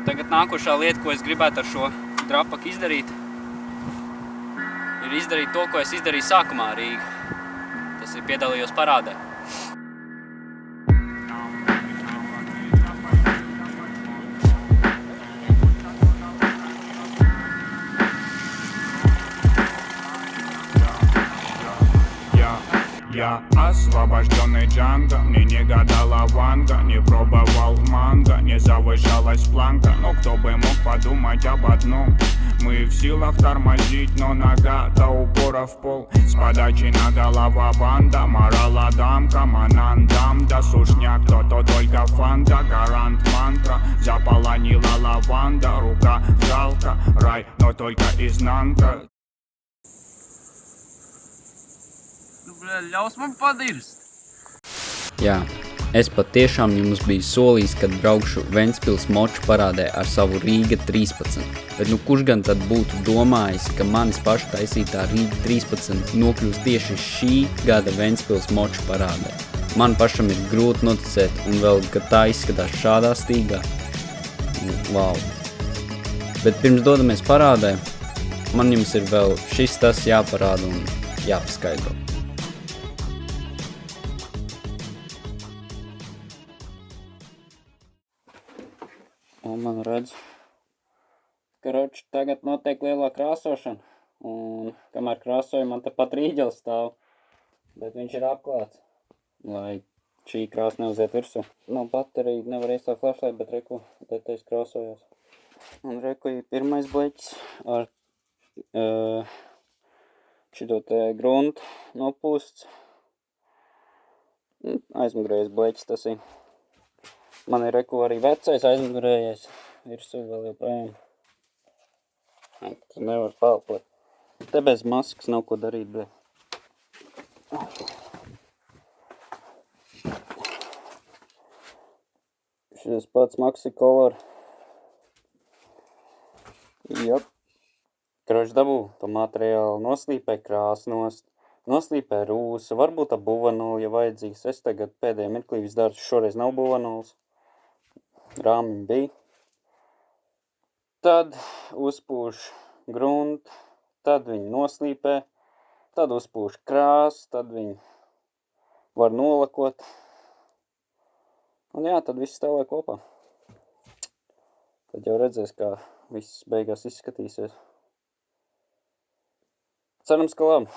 Tagad nākošā lieta, ko es gribētu ar šo drapaku izdarīt, ir izdarīt to, ko es izdarīju sākumā Rīgā. Tas ir piedalījos parādē. Я освобожденный Джанго, мне не гадала Ванга, не пробовал манго, не завышалась планка. Но кто бы мог подумать об одном: мы в силах тормозить, но нога до упора в пол. С подачи на голова банда, морала дамка, манандам, да сушняк, то только фанта, гарант мантра, заполонила лаванда, рука жалко, рай, но только изнанка. Ļaus man padirst. Jā, es patiešām jums biju solījis, kad braukšu Ventspils moču parādē ar savu Rīga 13. Bet nu kurš gan tad būtu domājis, ka manis paša taisītā Rīga 13 nokļūs tieši šī gada Ventspils moču parādē. Man pašam ir grūti noticēt, un vēl, ka tā izskatās šādā stīgā. Wow. Bet pirms dodamies parādē, man jums ir vēl šis tas jāparāda un jāpaskaidro. Un man redz, karoči, tagad notiek lielā krāsošana, un kamēr krāsoju, man tepat rīģels stāv, bet viņš ir apklāts, lai šī krāsa neuziet virsū. No baterija nevar iestāt flashlight, bet reku, detaļas krāsojās. Un reku ir pirmais bleķis ar šito te gruntu nopūsts. Aizmugurējais bleķis tas ir. Man ir reku arī vecais aizmugurējais virsū vēl joprojām. Tu nevar palplēt. Te bez maskas nav ko darīt, bet. Šis pats Maxi Color. Jop. Kroč dabū to materiālu, noslīpē krāsnost, noslīpē rūsu, varbūt ap buvanolu, ja vajadzīgs. Es tagad pēdējā mirklī visdaru, šoreiz nav buvanols. Rāmiņi bija. Tad uzpūš gruntu, tad viņi noslīpē, tad uzpūš krāsu, tad viņi var nolakot. Un jā, tad viss stāvē kopā. Tad jau redzēs, kā viss beigās izskatīsies. Cerams, ka labi.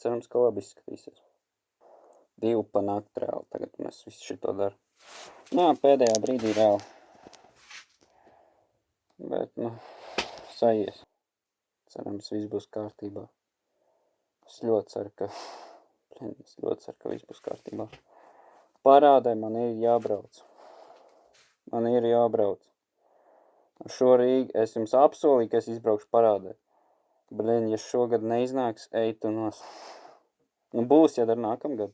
Cerams, ka labi izskatīsies. 2 pa nakti reāli, tagad mēs visu šito daru. Jā, pēdējā brīdī reāli. Bet, sajies. Cerams, viss būs kārtībā. Es ļoti ceru, ka viss būs kārtībā. Parādē man ir jābrauc. Ar šo Rīgu es jums apsolīju, ka es izbraukšu parādē. Ja šogad neiznāks, ej tu nos. Būs, ja dar nākamgad.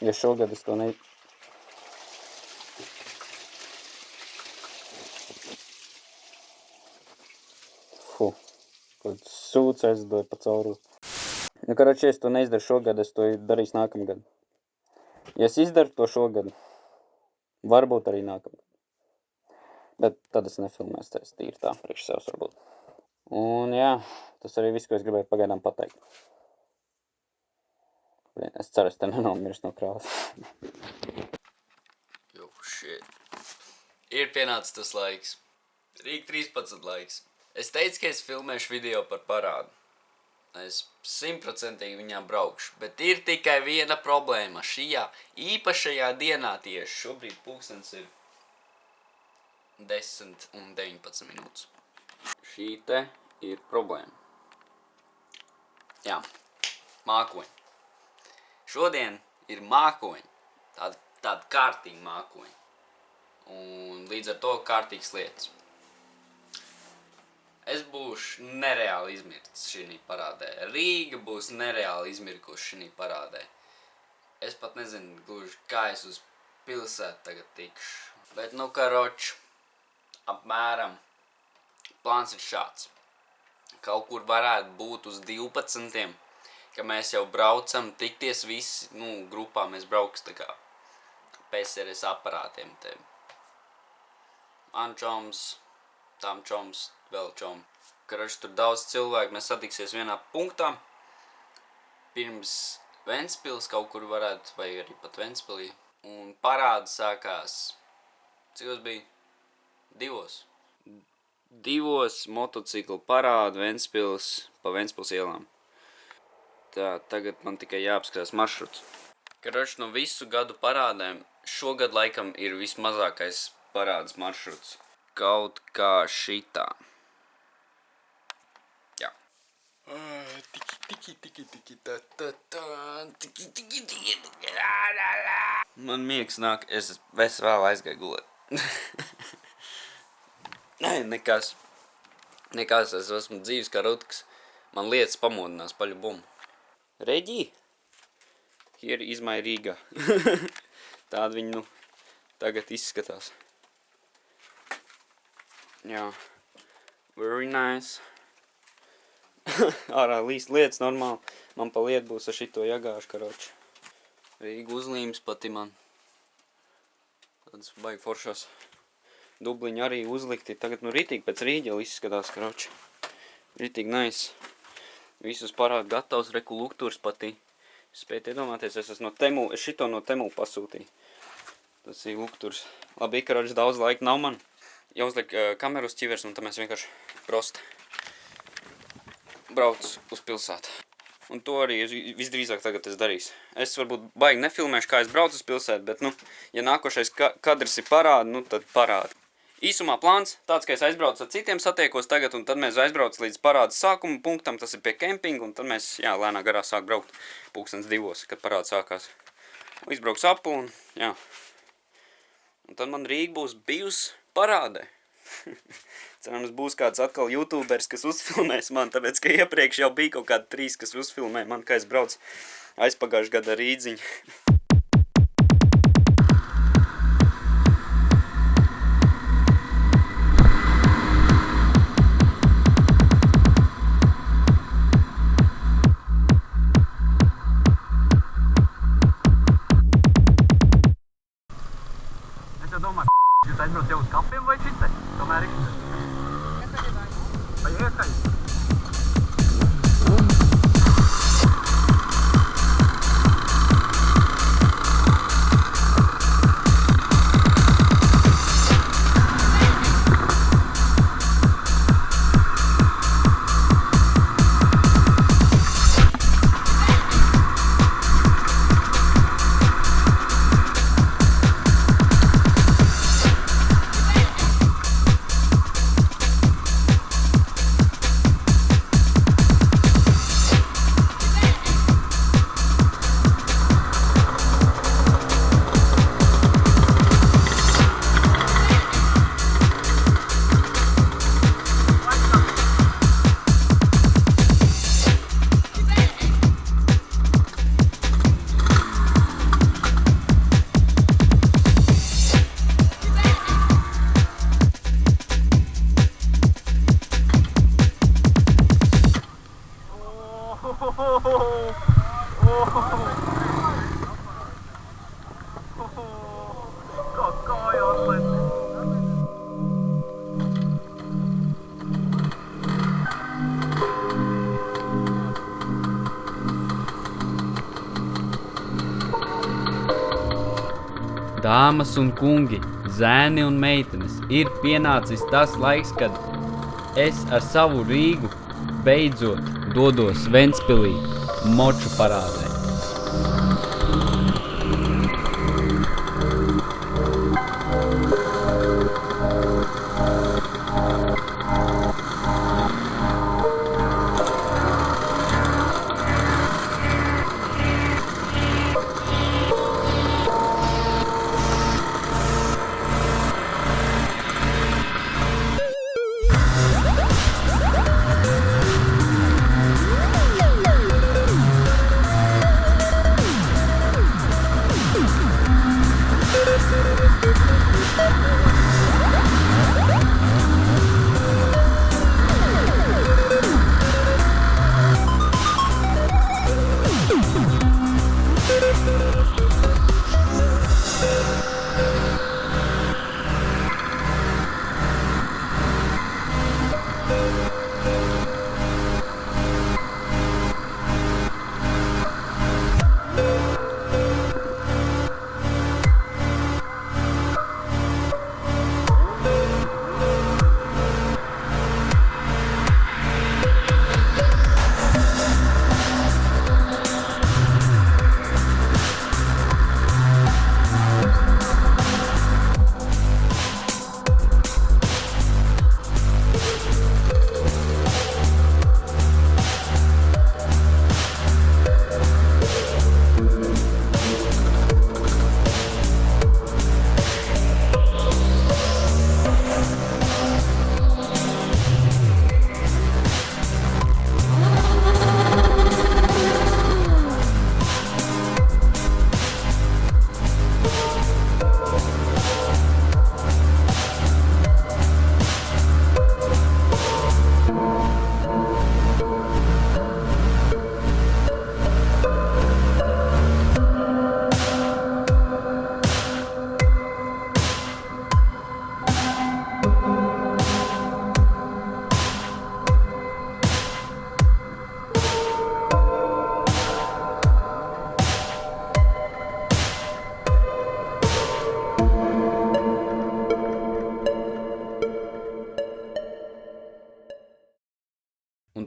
Ja šogad es to Kaut sūds aizdoju pa cauru. Karoči, ja es to neizdaru šogad, es to darīšu nākamgad. Ja es izdaru to šogad, varbūt arī nākamgad. Bet tad es nefilmēs, tas tīri tā, priekš sevs varbūt. Un jā, tas arī viss, ko es gribēju pagaidām pateikt. Es ceru, es te nenomirst no krāsas. Jo, shit. Ir pienācis tas laiks. Rīga 13 laiks. Es teicu, ka es filmēšu video par parādu. Es 100% viņā braukšu, bet ir tikai viena problēma. Šajā īpašajā dienā tieši šobrīd pulkstens ir 10 un 19 minūtes. Šī te ir problēma. Jā, mākoņi. Šodien ir mākoņi, tāda kārtīgi mākoņi. Un līdz ar to kārtīgas lietas. Es būšu nereāli izmirts šī parādē. Rīga būs nereāli izmirkuši šī parādē. Es pat nezinu gluži, kā es uz pilsētu tagad tikšu. Bet, karoči, apmēram plāns ir šāds. Kaut kur varētu būt uz 12, ka mēs jau braucam, tikties visi, grupā mēs brauks tā kā PSRS aparātiem te. man čoms, tam čoms, vēl čom. Karoči, tur daudz cilvēku, mēs satiksies vienā punktā. Pirms Ventspils kaut kur varētu, vai arī pat Ventspilī. Un parādi sākās, cikos bija? 2. 2 motociklu parādi Ventspils, pa Ventspils ielām. Tā, tagad man tikai jāapskatās maršruts. Karoči, no visu gadu parādēm, šogad laikam ir vismazākais parādes maršruts. Kaut kā šitā. Jā. Man miegs nāk, es vēl aizgāju gulēt. Nē, nekas. Nekas, es esmu dzīves kā rutkas. Man lietas pamodinās paļubumu. Reģī? Here is my Riga. Tāda viņa, nu, tagad izskatās. Jā. Very nice. Ārā līst lietas normāli. Man pa lietu būs ar šito jagāšu, karoči. Rīga uzlīmes pati man. Tādas baigi foršās. Dubliņi arī uzlikti. Tagad, nu, ritīgi pēc Rīģela izskatās, karoči. Ritīgi nice. Visus parādu gatavs, reku luktūrs patī. Spēt iedomāties, es esmu no Temu, es šito no Temu pasūtīju. Tas ir lukturs. Labi, karoči, daudz laika nav man. Jāuzliek kameru uz ķivers, un tad mēs vienkārši prosti brauc uz pilsētu. Un to arī visdrīzāk tagad es darīšu. Es varbūt baigi nefilmēšu, kā es braucu uz pilsētu, bet, nu, ja nākošais kadrs ir parādi, nu, tad parādi. Īsumā plāns tāds, ka es aizbraucu ar citiem satiekos tagad, un tad mēs aizbrauc līdz parādas sākuma punktam, tas ir pie kempinga, un tad mēs, jā, lēnā garā sāk braukt 2:00, kad parāda sākās. Izbrauks apu, un, jā. Un tad man Rīga būs bijusi parādē. Cerams, būs kāds atkal YouTubers, kas uzfilmēs man, tāpēc, ka iepriekš jau bija kaut kādi 3, kas uzfilmē man, kā es braucu aizpagājuši gada Rīdziņu. Jūs aizbrauc jau uz kapiem vai šitē? Tomēr ir šitē. Vai iekaļ? Dāmas un kungi, zēni un meitenes, ir pienācis tas laiks, kad es ar savu Rīgu beidzot dodos Ventspilī moču parādē.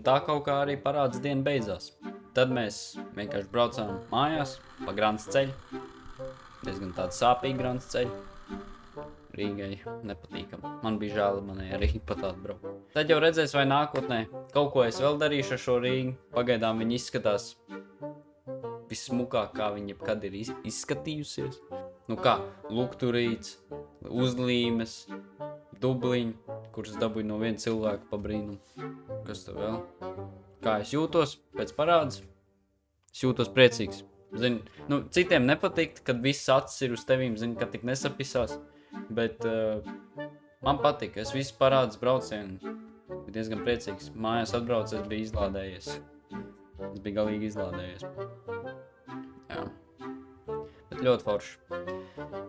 tā kaut kā arī parāds diena beidzās. Tad mēs vienkārši braucām mājās pa Grants ceļu. Diezgan tādu sāpīgu Grants ceļu. Rīgai nepatīkam. Man bija žēl, manai arī pa tādu braukt. Tad jau redzēs, vai nākotnē kaut ko es vēl darīšu ar šo Rīgu. Pagaidām viņa izskatās vissmukāk, kā viņa jebkad ir izskatījusies. Nu kā, lukturīts, uzlīmes, dubliņi, kuras dabūju no viena cilvēka pa brīnumu. Kas tev vēl? Kā es jūtos pēc parādes? Es jūtos priecīgs. Zini, nu, citiem nepatikt, kad viss acis ir uz tevīm, zini, ka tik nesapisās. Bet man patika, es visu parādes braucienu biju diezgan priecīgs. Mājās atbraucu, es biju izlādējies. Es biju galīgi izlādējies. Jā. Bet ļoti forši.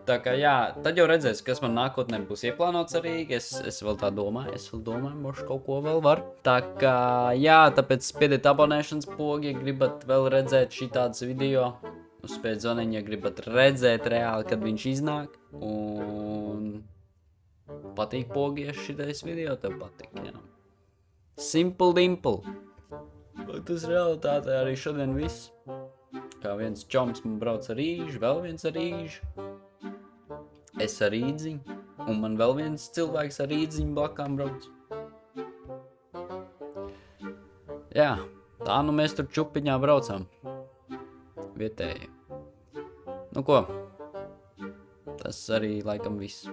Tā kā jā, tad jau redzēs, kas man nākotnē būs ieplānots ar Rīgu. Es vēl tā domāju, moši kaut ko vēl var. Tā kā jā, tāpēc spiediet abonēšanas pogu, ja gribat vēl redzēt šitādas video. Uzspēj zvaniņu, ja gribat redzēt reāli, kad viņš iznāk. Un patīk pogi, ja šitais video tev patīk, jā. Simple dimple. Bet tas realitātē arī šodien viss. Kā viens čoms man brauc ar rīžu, vēl viens ar rīžu. Es ar rīdziņu, un man vēl viens cilvēks ar rīdziņu blakām brauc. Jā, tā nu mēs tur čupiņā braucām. Vietēji. Nu ko, tas arī laikam viss.